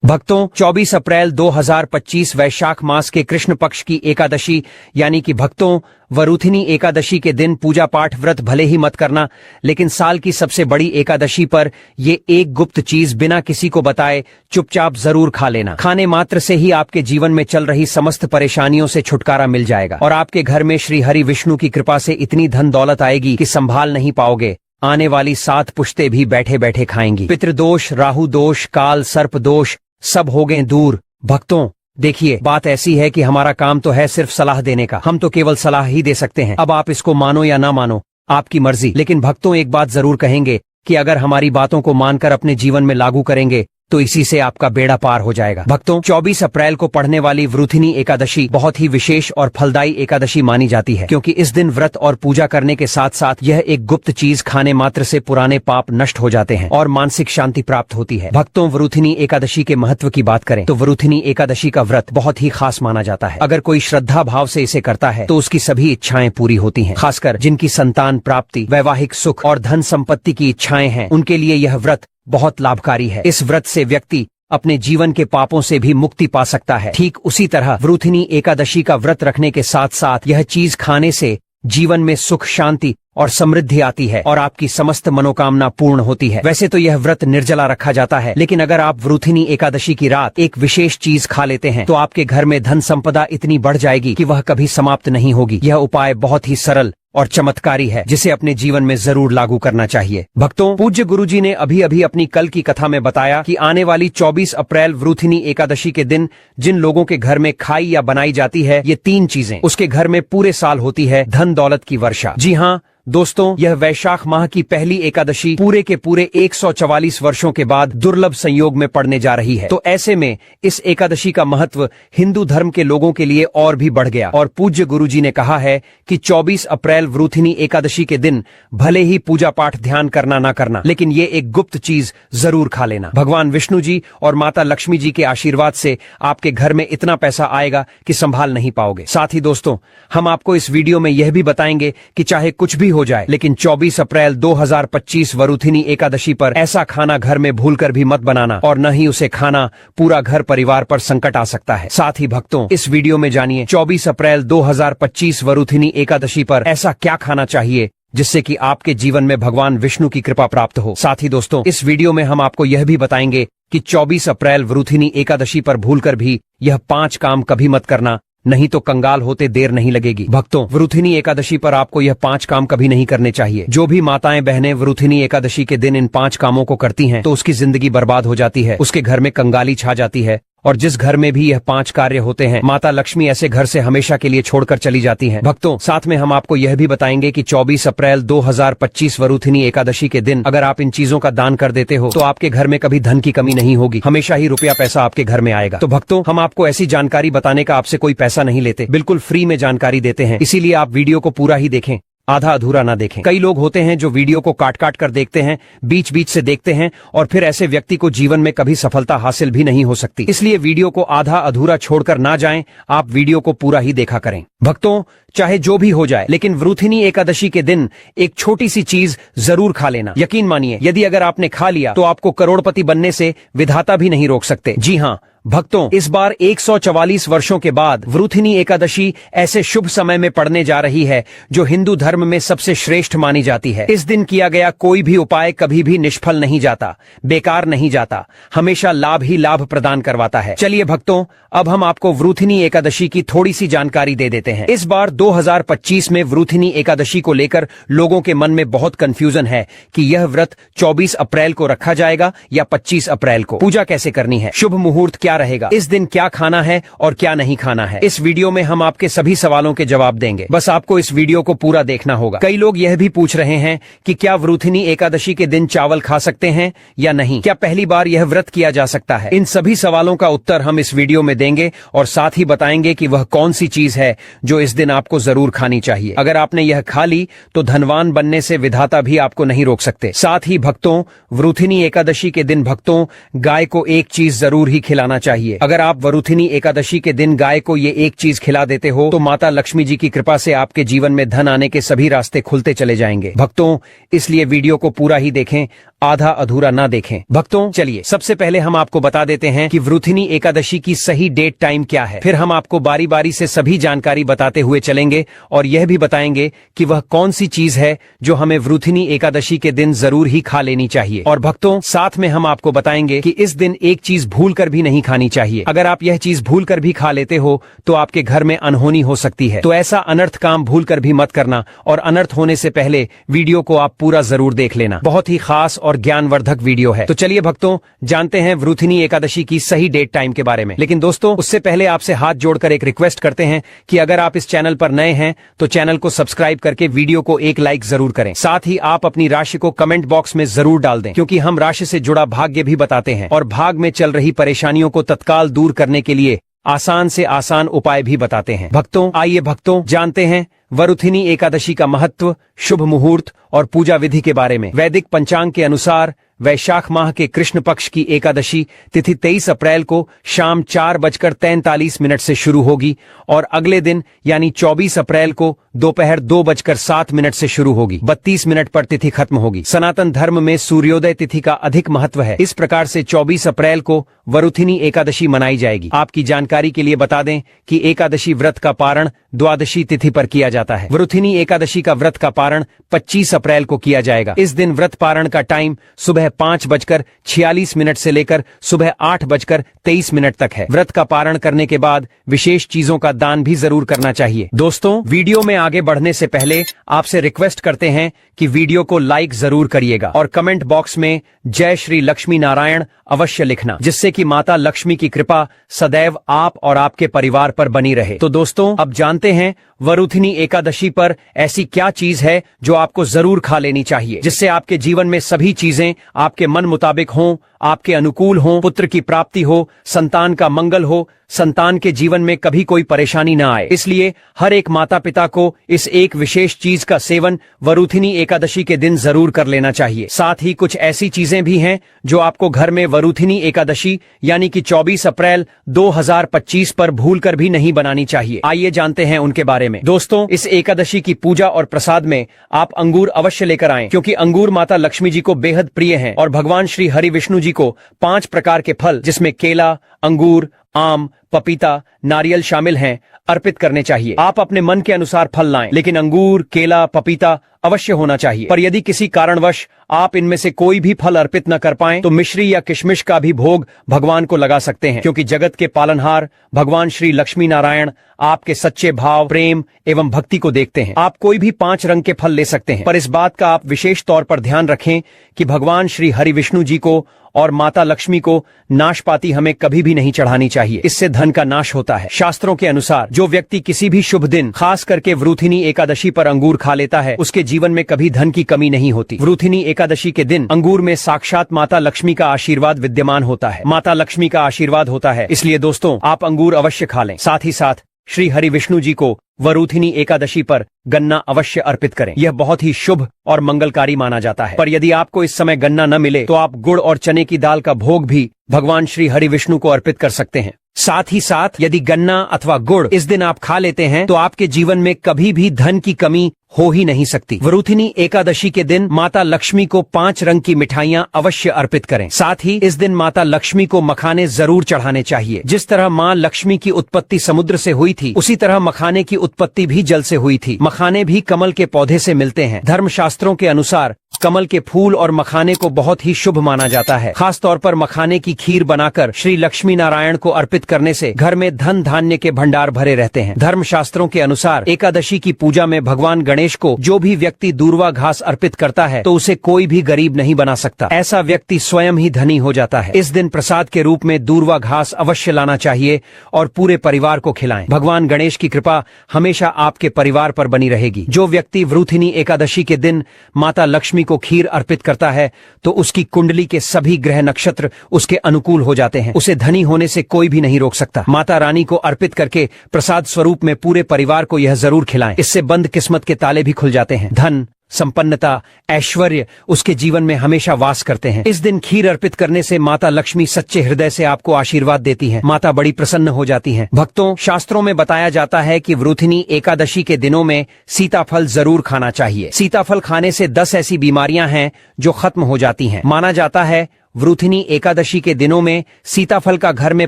भक्तों 24 अप्रैल 2025 वैशाख मास के कृष्ण पक्ष की एकादशी यानी कि भक्तों वरुथिनी एकादशी के दिन पूजा पाठ व्रत भले ही मत करना, लेकिन साल की सबसे बड़ी एकादशी पर ये एक गुप्त चीज बिना किसी को बताए चुपचाप जरूर खा लेना। खाने मात्र से ही आपके जीवन में चल रही समस्त परेशानियों से छुटकारा मिल जाएगा और आपके घर में श्री हरि विष्णु की कृपा से इतनी धन दौलत आएगी कि संभाल नहीं पाओगे। आने वाली 7 पुश्ते भी बैठे बैठे खाएंगी। पितृदोष, राहु दोष, काल सर्प दोष सब हो गए दूर। भक्तों देखिए, बात ऐसी है कि हमारा काम तो है सिर्फ सलाह देने का, हम तो केवल सलाह ही दे सकते हैं। अब आप इसको मानो या ना मानो आपकी मर्जी, लेकिन भक्तों एक बात जरूर कहेंगे कि अगर हमारी बातों को मानकर अपने जीवन में लागू करेंगे तो इसी से आपका बेड़ा पार हो जाएगा। भक्तों 24 अप्रैल को पढ़ने वाली वरुथिनी एकादशी बहुत ही विशेष और फलदायी एकादशी मानी जाती है, क्योंकि इस दिन व्रत और पूजा करने के साथ साथ यह एक गुप्त चीज खाने मात्र से पुराने पाप नष्ट हो जाते हैं और मानसिक शांति प्राप्त होती है। भक्तों वरुथिनी एकादशी के महत्व की बात करें तो वरुथिनी एकादशी का व्रत बहुत ही खास माना जाता है। अगर कोई श्रद्धा भाव से इसे करता है तो उसकी सभी इच्छाएं पूरी होती हैं। खासकर जिनकी संतान प्राप्ति, वैवाहिक सुख और धन संपत्ति की इच्छाएं हैं, उनके लिए यह व्रत बहुत लाभकारी है। इस व्रत से व्यक्ति अपने जीवन के पापों से भी मुक्ति पा सकता है। ठीक उसी तरह वरुथिनी एकादशी का व्रत रखने के साथ साथ यह चीज खाने से जीवन में सुख, शांति और समृद्धि आती है और आपकी समस्त मनोकामना पूर्ण होती है। वैसे तो यह व्रत निर्जला रखा जाता है, लेकिन अगर आप वरुथिनी एकादशी की रात एक विशेष चीज खा लेते हैं तो आपके घर में धन संपदा इतनी बढ़ जाएगी कि वह कभी समाप्त नहीं होगी। यह उपाय बहुत ही सरल और चमत्कारी है, जिसे अपने जीवन में जरूर लागू करना चाहिए। भक्तों पूज्य गुरुजी ने अभी अभी अपनी कल की कथा में बताया कि आने वाली 24 अप्रैल वरुथिनी एकादशी के दिन जिन लोगों के घर में खाई या बनाई जाती है ये 3 चीजें, उसके घर में पूरे साल होती है धन दौलत की वर्षा। जी हाँ दोस्तों, यह वैशाख माह की पहली एकादशी पूरे के पूरे 144 वर्षों के बाद दुर्लभ संयोग में पड़ने जा रही है। तो ऐसे में इस एकादशी का महत्व हिंदू धर्म के लोगों के लिए और भी बढ़ गया और पूज्य गुरुजी ने कहा है कि 24 अप्रैल वरुथिनी एकादशी के दिन भले ही पूजा पाठ ध्यान करना ना करना, लेकिन ये एक गुप्त चीज जरूर खा लेना। भगवान विष्णु जी और माता लक्ष्मी जी के आशीर्वाद से आपके घर में इतना पैसा आएगा कि संभाल नहीं पाओगे। साथ ही दोस्तों हम आपको इस वीडियो में यह भी बताएंगे कि चाहे कुछ भी हो जाए, लेकिन 24 अप्रैल 2025 वरुथिनी एकादशी पर ऐसा खाना घर में भूलकर भी मत बनाना और न ही उसे खाना पूरा घर परिवार पर संकट आ सकता है। साथ ही भक्तों इस वीडियो में जानिए 24 अप्रैल 2025 वरुथिनी एकादशी पर ऐसा क्या खाना चाहिए जिससे कि आपके जीवन में भगवान विष्णु की कृपा प्राप्त हो। साथ ही दोस्तों इस वीडियो में हम आपको यह भी बताएंगे कि 24 अप्रैल वरुथिनी एकादशी पर भूलकर भी यह 5 काम कभी मत करना, नहीं तो कंगाल होते देर नहीं लगेगी। भक्तों वरुथिनी एकादशी पर आपको यह 5 काम कभी नहीं करने चाहिए। जो भी माताएं बहनें वरुथिनी एकादशी के दिन इन 5 कामों को करती हैं तो उसकी जिंदगी बर्बाद हो जाती है, उसके घर में कंगाली छा जाती है और जिस घर में भी यह 5 कार्य होते हैं माता लक्ष्मी ऐसे घर से हमेशा के लिए छोड़कर चली जाती हैं। भक्तों साथ में हम आपको यह भी बताएंगे कि 24 अप्रैल 2025 वरुथिनी एकादशी के दिन अगर आप इन चीजों का दान कर देते हो तो आपके घर में कभी धन की कमी नहीं होगी, हमेशा ही रुपया पैसा आपके घर में आएगा। तो भक्तों हम आपको ऐसी जानकारी बताने का आपसे कोई पैसा नहीं लेते, बिल्कुल फ्री में जानकारी देते हैं, इसीलिए आप वीडियो को पूरा ही देखें, आधा अधूरा ना देखें। कई लोग होते हैं जो वीडियो को काट काट कर देखते हैं, बीच बीच से देखते हैं और फिर ऐसे व्यक्ति को जीवन में कभी सफलता हासिल भी नहीं हो सकती। इसलिए वीडियो को आधा अधूरा छोड़कर ना जाएं, आप वीडियो को पूरा ही देखा करें। भक्तों चाहे जो भी हो जाए, लेकिन वरुथिनी एकादशी के दिन एक छोटी सी चीज जरूर खा लेना। यकीन मानिए यदि अगर आपने खा लिया तो आपको करोड़पति बनने से विधाता भी नहीं रोक सकते। जी हाँ भक्तों इस बार 144 वर्षों के बाद वरुथिनी एकादशी ऐसे शुभ समय में पड़ने जा रही है जो हिंदू धर्म में सबसे श्रेष्ठ मानी जाती है। इस दिन किया गया कोई भी उपाय कभी भी निष्फल नहीं जाता, बेकार नहीं जाता, हमेशा लाभ ही लाभ प्रदान करवाता है। चलिए भक्तों अब हम आपको वरुथिनी एकादशी की थोड़ी सी जानकारी दे देते हैं। इस बार 2025 में वरुथिनी एकादशी को लेकर लोगों के मन में बहुत कंफ्यूजन है कि यह व्रत 24 अप्रैल को रखा जाएगा या 25 अप्रैल को। पूजा कैसे करनी है, शुभ मुहूर्त क्या रहेगा, इस दिन क्या खाना है और क्या नहीं खाना है, इस वीडियो में हम आपके सभी सवालों के जवाब देंगे। बस आपको इस वीडियो को पूरा देखना होगा। कई लोग यह भी पूछ रहे हैं कि क्या वरुथिनी एकादशी के दिन चावल खा सकते हैं या नहीं, क्या पहली बार यह व्रत किया जा सकता है। इन सभी सवालों का उत्तर हम इस वीडियो में देंगे और साथ ही बताएंगे कि वह कौन सी चीज है जो इस दिन आपको जरूर खानी चाहिए। अगर आपने यह खा ली तो धनवान बनने से विधाता भी आपको नहीं रोक सकते। साथ ही भक्तों वरुथिनी एकादशी के दिन भक्तों गाय को एक चीज जरूर ही खिलाना चाहिए। अगर आप वरुथिनी एकादशी के दिन गाय को ये एक चीज खिला देते हो तो माता लक्ष्मी जी की कृपा से आपके जीवन में धन आने के सभी रास्ते खुलते चले जाएंगे। भक्तों इसलिए वीडियो को पूरा ही देखें, आधा अधूरा ना देखें। भक्तों, चलिए सबसे पहले हम आपको बता देते हैं कि वृथिनी एकादशी की सही डेट टाइम क्या है। फिर हम आपको बारी बारी से सभी जानकारी बताते हुए चलेंगे और यह भी बताएंगे कि वह कौन सी चीज है जो हमें वृथिनी एकादशी के दिन जरूर ही खा लेनी चाहिए। और भक्तों, साथ में हम आपको बताएंगे कि इस दिन एक चीज भूल कर भी नहीं खानी चाहिए। अगर आप यह चीज भूल कर भी खा लेते हो तो आपके घर में अनहोनी हो सकती है। तो ऐसा अनर्थ काम भूल कर भी मत करना और अनर्थ होने से पहले वीडियो को आप पूरा जरूर देख लेना। बहुत ही खास और ज्ञानवर्धक वीडियो है। तो चलिए भक्तों, जानते हैं वृथिनी एकादशी की सही डेट टाइम के बारे में। लेकिन दोस्तों, उससे पहले आपसे हाथ जोड़कर एक रिक्वेस्ट करते हैं कि अगर आप इस चैनल पर नए हैं तो चैनल को सब्सक्राइब करके वीडियो को एक लाइक जरूर करें। साथ ही आप अपनी राशि को कमेंट बॉक्स में जरूर डाल दें, क्योंकि हम राशि से जुड़ा भाग्य भी बताते हैं और भाग में चल रही परेशानियों को तत्काल दूर करने के लिए आसान से आसान उपाय भी बताते हैं। भक्तों, आइए भक्तों जानते हैं वरुथिनी एकादशी का महत्व, शुभ मुहूर्त और पूजा विधि के बारे में। वैदिक पंचांग के अनुसार वैशाख माह के कृष्ण पक्ष की एकादशी तिथि 23 अप्रैल को शाम 4:43 से शुरू होगी और अगले दिन यानी 24 अप्रैल को दोपहर 2:07 से शुरू होगी। 32 मिनट पर तिथि खत्म होगी। सनातन धर्म में सूर्योदय तिथि का अधिक महत्व है। इस प्रकार से 24 अप्रैल को वरुथिनी एकादशी मनाई जाएगी। आपकी जानकारी के लिए बता दें कि एकादशी व्रत का पारण द्वादशी तिथि पर किया जाता है। वरुथिनी एकादशी का व्रत का पारण 25 अप्रैल को किया जाएगा। इस दिन व्रत पारण का टाइम सुबह 5:46 से लेकर सुबह 8:23 तक है। व्रत का पारण करने के बाद विशेष चीजों का दान भी जरूर करना चाहिए। दोस्तों, वीडियो में आगे बढ़ने से पहले आपसे रिक्वेस्ट करते हैं कि वीडियो को लाइक जरूर करिएगा और कमेंट बॉक्स में जय श्री लक्ष्मी नारायण अवश्य लिखना, जिससे कि माता लक्ष्मी की कृपा सदैव आप और आपके परिवार पर बनी रहे। तो दोस्तों, अब जानते हैं वरुथिनी एकादशी पर ऐसी क्या चीज है जो आपको जरूर खा लेनी चाहिए, जिससे आपके जीवन में सभी चीजें आपके मन मुताबिक हों, आपके अनुकूल हों, पुत्र की प्राप्ति हो, संतान का मंगल हो, संतान के जीवन में कभी कोई परेशानी न आए। इसलिए हर एक माता पिता को इस एक विशेष चीज का सेवन वरुथिनी एकादशी के दिन जरूर कर लेना चाहिए। साथ ही कुछ ऐसी चीजें भी हैं जो आपको घर में वरुथिनी एकादशी यानी कि 24 अप्रैल 2025 पर भूलकर भी नहीं बनानी चाहिए। आइए जानते हैं उनके बारे में। दोस्तों, इस एकादशी की पूजा और प्रसाद में आप अंगूर अवश्य लेकर आएं, क्योंकि अंगूर माता लक्ष्मी जी को बेहद प्रिय हैं और भगवान श्री हरि विष्णु जी को 5 प्रकार के फल, जिसमें केला, अंगूर, आम, पपीता, नारियल शामिल हैं, अर्पित करने चाहिए। आप अपने मन के अनुसार फल लाएं, लेकिन अंगूर, केला, पपीता अवश्य होना चाहिए। पर यदि किसी कारणवश आप इनमें से कोई भी फल अर्पित न कर पाएं तो मिश्री या किशमिश का भी भोग भगवान को लगा सकते हैं, क्योंकि जगत के पालनहार भगवान श्री लक्ष्मी नारायण आपके सच्चे भाव, प्रेम एवं भक्ति को देखते हैं। आप कोई भी 5 रंग के फल ले सकते हैं, पर इस बात का आप विशेष तौर पर ध्यान रखें कि भगवान श्री हरि विष्णु जी को और माता लक्ष्मी को नाशपाती हमें कभी भी नहीं चढ़ानी चाहिए। इससे धन का नाश होता है। शास्त्रों के अनुसार जो व्यक्ति किसी भी शुभ दिन, खास करके वृथिनी एकादशी पर अंगूर खा लेता है, उसके जीवन में कभी धन की कमी नहीं होती। वृथिनी एकादशी के दिन अंगूर में साक्षात माता लक्ष्मी का आशीर्वाद विद्यमान होता है। माता लक्ष्मी का आशीर्वाद होता है, इसलिए दोस्तों आप अंगूर अवश्य खा लें। साथ ही साथ श्री हरि विष्णु जी को वरुथिनी एकादशी पर गन्ना अवश्य अर्पित करें। यह बहुत ही शुभ और मंगलकारी माना जाता है। पर यदि आपको इस समय गन्ना न मिले तो आप गुड़ और चने की दाल का भोग भी भगवान श्री हरि विष्णु को अर्पित कर सकते हैं। साथ ही साथ यदि गन्ना अथवा गुड़ इस दिन आप खा लेते हैं तो आपके जीवन में कभी भी धन की कमी हो ही नहीं सकती। वरुथिनी एकादशी के दिन माता लक्ष्मी को 5 रंग की मिठाइयां अवश्य अर्पित करें। साथ ही इस दिन माता लक्ष्मी को मखाने जरूर चढ़ाने चाहिए। जिस तरह माँ लक्ष्मी की उत्पत्ति समुद्र से हुई थी, उसी तरह मखाने की उत्पत्ति भी जल से हुई थी। मखाने भी कमल के पौधे से मिलते हैं। धर्मशास्त्रों के अनुसार कमल के फूल और मखाने को बहुत ही शुभ माना जाता है। खास तौर पर मखाने की खीर बनाकर श्री लक्ष्मी नारायण को अर्पित करने से घर में धन धान्य के भंडार भरे रहते हैं। धर्मशास्त्रों के अनुसार एकादशी की पूजा में भगवान गणेश को जो भी व्यक्ति दूर्वा घास अर्पित करता है तो उसे कोई भी गरीब नहीं बना सकता। ऐसा व्यक्ति स्वयं ही धनी हो जाता है। इस दिन प्रसाद के रूप में दूर्वा घास अवश्य लाना चाहिए और पूरे परिवार को खिलाएं। भगवान गणेश की कृपा हमेशा आपके परिवार पर बनी रहेगी। जो व्यक्ति वृथिनी एकादशी के दिन माता लक्ष्मी को खीर अर्पित करता है तो उसकी कुंडली के सभी ग्रह नक्षत्र उसके अनुकूल हो जाते हैं। उसे धनी होने से कोई भी नहीं रोक सकता। माता रानी को अर्पित करके प्रसाद स्वरूप में पूरे परिवार को यह जरूर खिलाएं। इससे बंद किस्मत के ताले भी खुल जाते हैं। धन, संपन्नता, ऐश्वर्य उसके जीवन में हमेशा वास करते हैं। इस दिन खीर अर्पित करने से माता लक्ष्मी सच्चे हृदय से आपको आशीर्वाद देती हैं। माता बड़ी प्रसन्न हो जाती हैं। भक्तों, शास्त्रों में बताया जाता है कि वरुथिनी एकादशी के दिनों में सीताफल जरूर खाना चाहिए। सीताफल खाने से 10 ऐसी बीमारियां हैं जो खत्म हो जाती हैं। माना जाता है वरुथिनी एकादशी के दिनों में सीताफल का घर में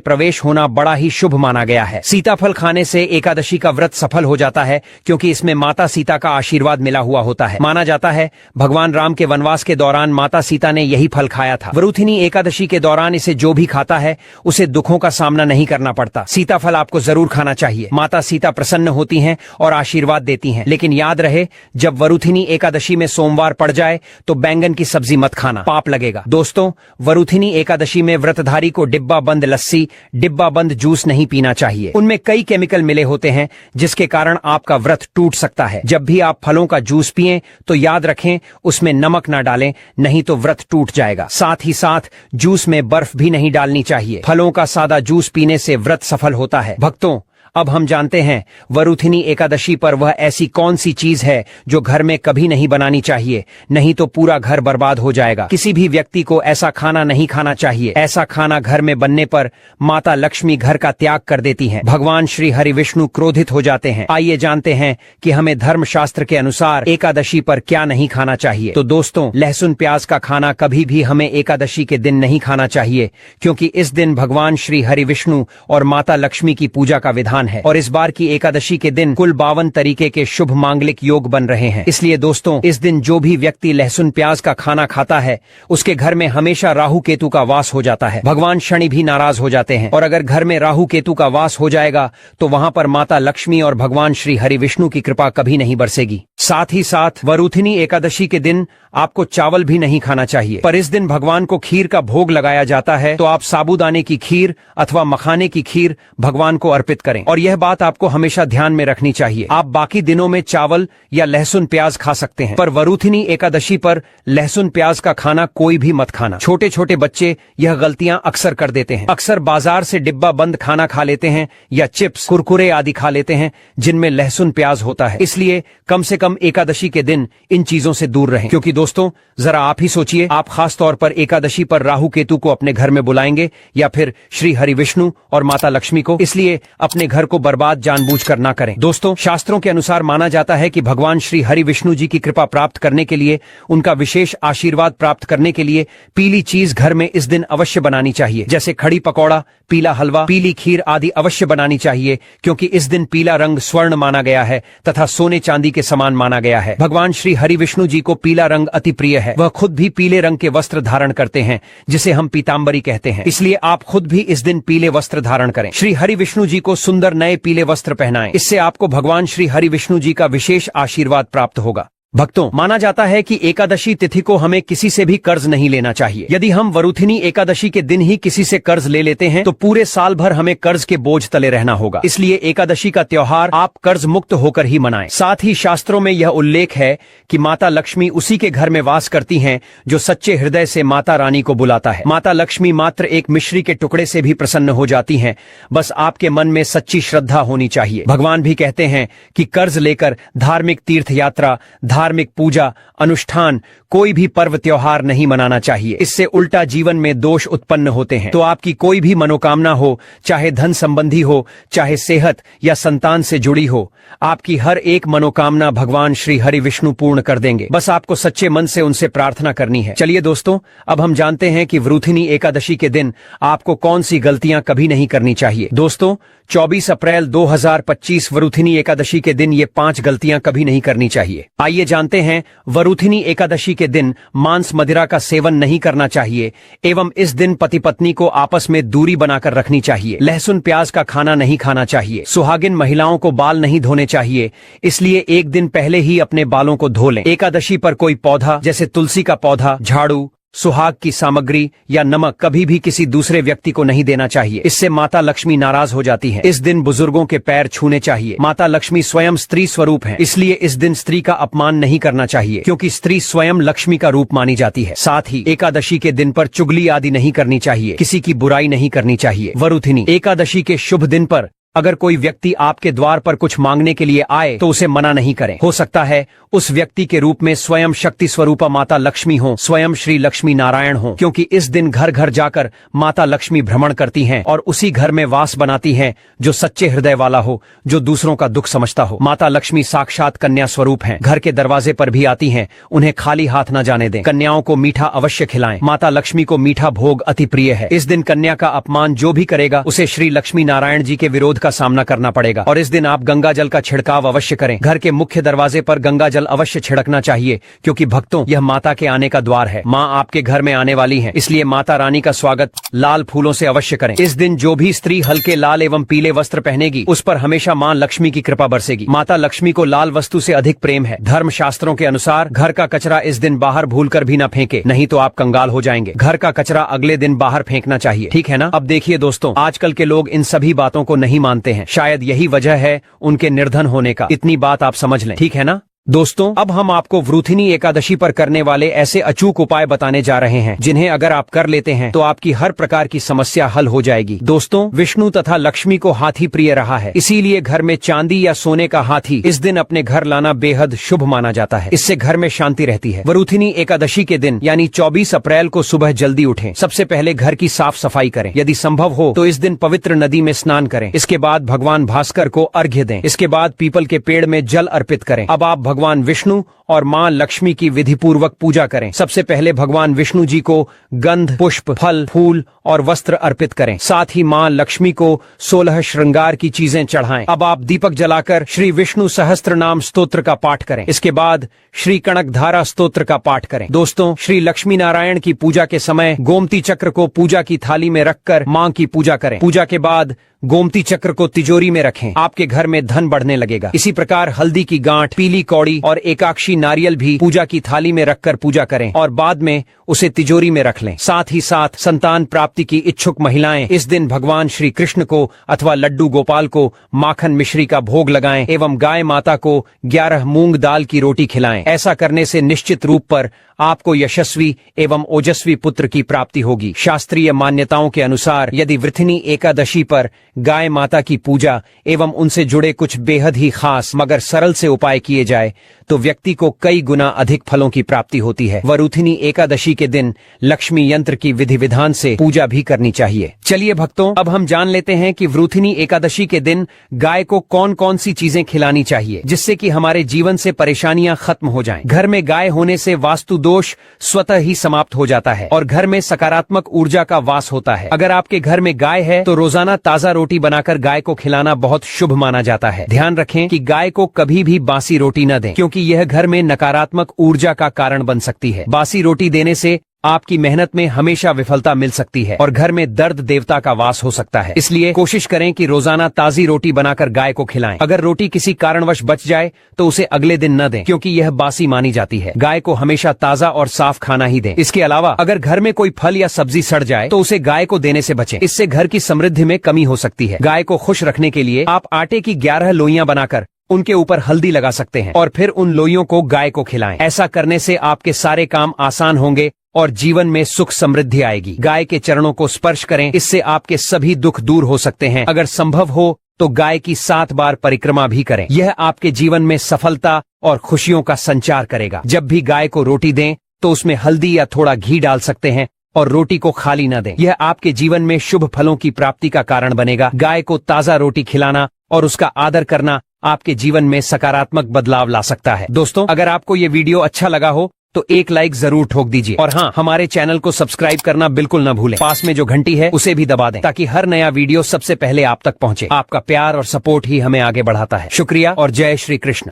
प्रवेश होना बड़ा ही शुभ माना गया है। सीताफल खाने से एकादशी का व्रत सफल हो जाता है, क्योंकि इसमें माता सीता का आशीर्वाद मिला हुआ होता है। माना जाता है भगवान राम के वनवास के दौरान माता सीता ने यही फल खाया था। वरुथिनी एकादशी के दौरान इसे जो भी खाता है उसे दुखों का सामना नहीं करना पड़ता। सीताफल आपको जरूर खाना चाहिए। माता सीता प्रसन्न होती हैं और आशीर्वाद देती हैं। लेकिन याद रहे, जब वरुथिनी एकादशी में सोमवार पड़ जाए तो बैंगन की सब्जी मत खाना, पाप लगेगा। दोस्तों, वरुथिनी एकादशी में व्रतधारी को डिब्बा बंद लस्सी, डिब्बा बंद जूस नहीं पीना चाहिए। उनमें कई केमिकल मिले होते हैं जिसके कारण आपका व्रत टूट सकता है। जब भी आप फलों का जूस पिएं तो याद रखें उसमें नमक ना डालें, नहीं तो व्रत टूट जाएगा। साथ ही साथ जूस में बर्फ भी नहीं डालनी चाहिए। फलों का सादा जूस पीने से व्रत सफल होता है। भक्तों, अब हम जानते हैं वरुथिनी एकादशी पर वह ऐसी कौन सी चीज है जो घर में कभी नहीं बनानी चाहिए, नहीं तो पूरा घर बर्बाद हो जाएगा। किसी भी व्यक्ति को ऐसा खाना नहीं खाना चाहिए। ऐसा खाना घर में बनने पर माता लक्ष्मी घर का त्याग कर देती हैं। भगवान श्री हरि विष्णु क्रोधित हो जाते हैं। आइए जानते हैं कि हमें धर्मशास्त्र के अनुसार एकादशी पर क्या नहीं खाना चाहिए। तो दोस्तों, लहसुन प्याज का खाना कभी भी हमें एकादशी के दिन नहीं खाना चाहिए, क्योंकि इस दिन भगवान श्री हरि विष्णु और माता लक्ष्मी की पूजा का विधान है। और इस बार की एकादशी के दिन कुल 52 तरीके के शुभ मांगलिक योग बन रहे हैं। इसलिए दोस्तों, इस दिन जो भी व्यक्ति लहसुन प्याज का खाना खाता है उसके घर में हमेशा राहु केतु का वास हो जाता है। भगवान शनि भी नाराज हो जाते हैं। और अगर घर में राहु केतु का वास हो जाएगा तो वहां पर माता लक्ष्मी और भगवान श्री हरि विष्णु की कृपा कभी नहीं बरसेगी। साथ ही साथ वरुथिनी एकादशी के दिन आपको चावल भी नहीं खाना चाहिए। पर इस दिन भगवान को खीर का भोग लगाया जाता है, तो आप साबूदाने की खीर अथवा मखाने की खीर भगवान को अर्पित करें। और यह बात आपको हमेशा ध्यान में रखनी चाहिए। आप बाकी दिनों में चावल या लहसुन प्याज खा सकते हैं, पर वरुथिनी एकादशी पर लहसुन प्याज का खाना कोई भी मत खाना। छोटे छोटे बच्चे यह गलतियां अक्सर कर देते हैं। अक्सर बाजार से डिब्बा बंद खाना खा लेते हैं या चिप्स, कुरकुरे आदि खा लेते हैं जिनमें लहसुन प्याज होता है। इसलिए कम से कम एकादशी के दिन इन चीजों से दूर रहें। क्योंकि दोस्तों, जरा आप ही सोचिए, आप खास तौर पर एकादशी पर राहु केतु को अपने घर में बुलाएंगे या फिर श्री हरि विष्णु और माता लक्ष्मी को। इसलिए अपने घर को बर्बाद जानबूझकर ना करें। दोस्तों, शास्त्रों के अनुसार माना जाता है कि भगवान श्री हरि विष्णु जी की कृपा प्राप्त करने के लिए, उनका विशेष आशीर्वाद प्राप्त करने के लिए पीली चीज घर में इस दिन अवश्य बनानी चाहिए। जैसे खड़ी पकौड़ा, पीला हलवा, पीली खीर आदि अवश्य बनानी चाहिए, क्योंकि इस दिन पीला रंग स्वर्ण माना गया है तथा सोने चांदी के समान माना गया है। भगवान श्री हरि विष्णु जी को पीला रंग अति प्रिय है। वह खुद भी पीले रंग के वस्त्र धारण करते हैं, जिसे हम पीताम्बरी कहते हैं। इसलिए आप खुद भी इस दिन पीले वस्त्र धारण करें। श्री हरि विष्णु जी को सुंदर नए पीले वस्त्र पहनाएं। इससे आपको भगवान श्री हरि विष्णु जी का विशेष आशीर्वाद प्राप्त होगा। भक्तों, माना जाता है कि एकादशी तिथि को हमें किसी से भी कर्ज नहीं लेना चाहिए। यदि हम वरुथिनी एकादशी के दिन ही किसी से कर्ज ले लेते हैं तो पूरे साल भर हमें कर्ज के बोझ तले रहना होगा। इसलिए एकादशी का त्योहार आप कर्ज मुक्त होकर ही मनाएं। साथ ही शास्त्रों में यह उल्लेख है कि माता लक्ष्मी उसी के घर में वास करती हैं जो सच्चे हृदय से माता रानी को बुलाता है। माता लक्ष्मी मात्र एक मिश्री के टुकड़े से भी प्रसन्न हो जाती हैं। बस आपके मन में सच्ची श्रद्धा होनी चाहिए। भगवान भी कहते हैं कि कर्ज लेकर धार्मिक तीर्थ यात्रा, धार्मिक पूजा, अनुष्ठान, कोई भी पर्व त्योहार नहीं मनाना चाहिए। इससे उल्टा जीवन में दोष उत्पन्न होते हैं। तो आपकी कोई भी मनोकामना हो, चाहे धन संबंधी हो, चाहे सेहत या संतान से जुड़ी हो, आपकी हर एक मनोकामना भगवान श्री हरि विष्णु पूर्ण कर देंगे। बस आपको सच्चे मन से उनसे प्रार्थना करनी है। चलिए दोस्तों, अब हम जानते हैं कि वरुथिनी एकादशी के दिन आपको कौन सी गलतियां कभी नहीं करनी चाहिए। दोस्तों, 24 अप्रैल 2025 वरुथिनी एकादशी के दिन ये 5 गलतियां कभी नहीं करनी चाहिए। आइए जानते हैं। वरुथिनी एकादशी के दिन मांस मदिरा का सेवन नहीं करना चाहिए एवं इस दिन पति पत्नी को आपस में दूरी बनाकर रखनी चाहिए। लहसुन प्याज का खाना नहीं खाना चाहिए। सुहागिन महिलाओं को बाल नहीं धोने चाहिए, इसलिए एक दिन पहले ही अपने बालों को धो लें। एकादशी पर कोई पौधा जैसे तुलसी का पौधा, झाड़ू, सुहाग की सामग्री या नमक कभी भी किसी दूसरे व्यक्ति को नहीं देना चाहिए। इससे माता लक्ष्मी नाराज हो जाती हैं। इस दिन बुजुर्गों के पैर छूने चाहिए। माता लक्ष्मी स्वयं स्त्री स्वरूप हैं, इसलिए इस दिन स्त्री का अपमान नहीं करना चाहिए, क्योंकि स्त्री स्वयं लक्ष्मी का रूप मानी जाती है। साथ ही एकादशी के दिन पर चुगली आदि नहीं करनी चाहिए, किसी की बुराई नहीं करनी चाहिए। वरुथिनी एकादशी के शुभ दिन पर अगर कोई व्यक्ति आपके द्वार पर कुछ मांगने के लिए आए तो उसे मना नहीं करें। हो सकता है उस व्यक्ति के रूप में स्वयं शक्ति स्वरूपा माता लक्ष्मी हो, स्वयं श्री लक्ष्मी नारायण हो, क्योंकि इस दिन घर घर जाकर माता लक्ष्मी भ्रमण करती हैं और उसी घर में वास बनाती हैं जो सच्चे हृदय वाला हो, जो दूसरों का दुख समझता हो। माता लक्ष्मी साक्षात कन्या स्वरूप हैं, घर के दरवाजे पर भी आती हैं, उन्हें खाली हाथ न जाने दें। कन्याओं को मीठा अवश्य खिलाएं। माता लक्ष्मी को मीठा भोग अति प्रिय है। इस दिन कन्या का अपमान जो भी करेगा उसे श्री लक्ष्मी नारायण जी के विरोध का सामना करना पड़ेगा। और इस दिन आप गंगा जल का छिड़काव अवश्य करें। घर के मुख्य दरवाजे पर गंगा जल अवश्य छिड़कना चाहिए, क्योंकि भक्तों यह माता के आने का द्वार है। माँ आपके घर में आने वाली है, इसलिए माता रानी का स्वागत लाल फूलों से अवश्य करें। इस दिन जो भी स्त्री हल्के लाल एवं पीले वस्त्र पहनेगी उस पर हमेशा माँ लक्ष्मी की कृपा बरसेगी। माता लक्ष्मी को लाल वस्तु से अधिक प्रेम है। धर्म शास्त्रों के अनुसार घर का कचरा इस दिन बाहर भूलकर भी न फेंके, नहीं तो आप कंगाल हो जाएंगे। घर का कचरा अगले दिन बाहर फेंकना चाहिए, ठीक है ना। अब देखिए दोस्तों, आजकल के लोग इन सभी बातों को नहीं मानते हैं। शायद यही वजह है उनके निर्धन होने का। इतनी बात आप समझ लें, ठीक है ना। दोस्तों, अब हम आपको वृथिनी एकादशी पर करने वाले ऐसे अचूक उपाय बताने जा रहे हैं जिन्हें अगर आप कर लेते हैं तो आपकी हर प्रकार की समस्या हल हो जाएगी। दोस्तों, विष्णु तथा लक्ष्मी को हाथी प्रिय रहा है, इसीलिए घर में चांदी या सोने का हाथी इस दिन अपने घर लाना बेहद शुभ माना जाता है। इससे घर में शांति रहती है। वृथिनी एकादशी के दिन यानी 24 अप्रैल को सुबह जल्दी उठें। सबसे पहले घर की साफ सफाई करें। यदि संभव हो तो इस दिन पवित्र नदी में स्नान करें। इसके बाद भगवान भास्कर को अर्घ्य दें। इसके बाद पीपल के पेड़ में जल अर्पित करें। अब आप भगवान विष्णु और मां लक्ष्मी की विधि पूर्वक पूजा करें। सबसे पहले भगवान विष्णु जी को गंध, पुष्प, फल, फूल और वस्त्र अर्पित करें। साथ ही मां लक्ष्मी को 16 श्रृंगार की चीजें चढ़ाएं। अब आप दीपक जलाकर श्री विष्णु सहस्त्र नाम स्तोत्र का पाठ करें। इसके बाद श्री कनक धारा स्तोत्र का पाठ करें। दोस्तों, श्री लक्ष्मी नारायण की पूजा के समय गोमती चक्र को पूजा की थाली में रखकर मां की पूजा करें। पूजा के बाद गोमती चक्र को तिजोरी में रखें। आपके घर में धन बढ़ने लगेगा। इसी प्रकार हल्दी की गांठ, पीली कौड़ी और एकाक्षी नारियल भी पूजा की थाली में रखकर पूजा करें और बाद में उसे तिजोरी में रख लें। साथ ही साथ संतान प्राप्ति की इच्छुक महिलाएं इस दिन भगवान श्री कृष्ण को अथवा लड्डू गोपाल को माखन मिश्री का भोग लगाएं एवं गाय माता को 11 मूंग दाल की रोटी खिलाएं। ऐसा करने से निश्चित रूप पर आपको यशस्वी एवं ओजस्वी पुत्र की प्राप्ति होगी। शास्त्रीय मान्यताओं के अनुसार यदि वृथिनी एकादशी पर गाय माता की पूजा एवं उनसे जुड़े कुछ बेहद ही खास मगर सरल से उपाय किए जाए तो व्यक्ति को कई गुना अधिक फलों की प्राप्ति होती है। वृथिनी एकादशी के दिन लक्ष्मी यंत्र की विधि विधान से पूजा भी करनी चाहिए। चलिए भक्तों, अब हम जान लेते हैं कि वृथिनी एकादशी के दिन गाय को कौन कौन सी चीजें खिलानी चाहिए जिससे कि हमारे जीवन से परेशानियां खत्म हो जाएं। घर में गाय होने से वास्तु दोष स्वतः ही समाप्त हो जाता है और घर में सकारात्मक ऊर्जा का वास होता है। अगर आपके घर में गाय है तो रोजाना ताजा रोटी बनाकर गाय को खिलाना बहुत शुभ माना जाता है। ध्यान रखें कि गाय को कभी भी बासी रोटी न दें, क्योंकि यह घर में नकारात्मक ऊर्जा का कारण बन सकती है। बासी रोटी देने से आपकी मेहनत में हमेशा विफलता मिल सकती है और घर में दर्द देवता का वास हो सकता है। इसलिए कोशिश करें कि रोजाना ताजी रोटी बनाकर गाय को खिलाएं। अगर रोटी किसी कारणवश बच जाए तो उसे अगले दिन न दें, क्योंकि यह बासी मानी जाती है। गाय को हमेशा ताजा और साफ खाना ही दें। इसके अलावा अगर घर में कोई फल या सब्जी सड़ जाए तो उसे गाय को देने से बचें। इससे घर की समृद्धि में कमी हो सकती है। गाय को खुश रखने के लिए आप आटे की 11 लोइयां बनाकर उनके ऊपर हल्दी लगा सकते हैं और फिर उन लोइयों को गाय को खिलाएं। ऐसा करने से आपके सारे काम आसान होंगे और जीवन में सुख समृद्धि आएगी। गाय के चरणों को स्पर्श करें, इससे आपके सभी दुख दूर हो सकते हैं। अगर संभव हो तो गाय की 7 बार परिक्रमा भी करें। यह आपके जीवन में सफलता और खुशियों का संचार करेगा। जब भी गाय को रोटी दें तो उसमें हल्दी या थोड़ा घी डाल सकते हैं और रोटी को खाली न दें। यह आपके जीवन में शुभ फलों की प्राप्ति का कारण बनेगा। गाय को ताजा रोटी खिलाना और उसका आदर करना आपके जीवन में सकारात्मक बदलाव ला सकता है। दोस्तों, अगर आपको ये वीडियो अच्छा लगा हो तो एक लाइक जरूर ठोक दीजिए और हाँ, हमारे चैनल को सब्सक्राइब करना बिल्कुल न भूलें। पास में जो घंटी है उसे भी दबा दें ताकि हर नया वीडियो सबसे पहले आप तक पहुंचे। आपका प्यार और सपोर्ट ही हमें आगे बढ़ाता है। शुक्रिया और जय श्री कृष्ण।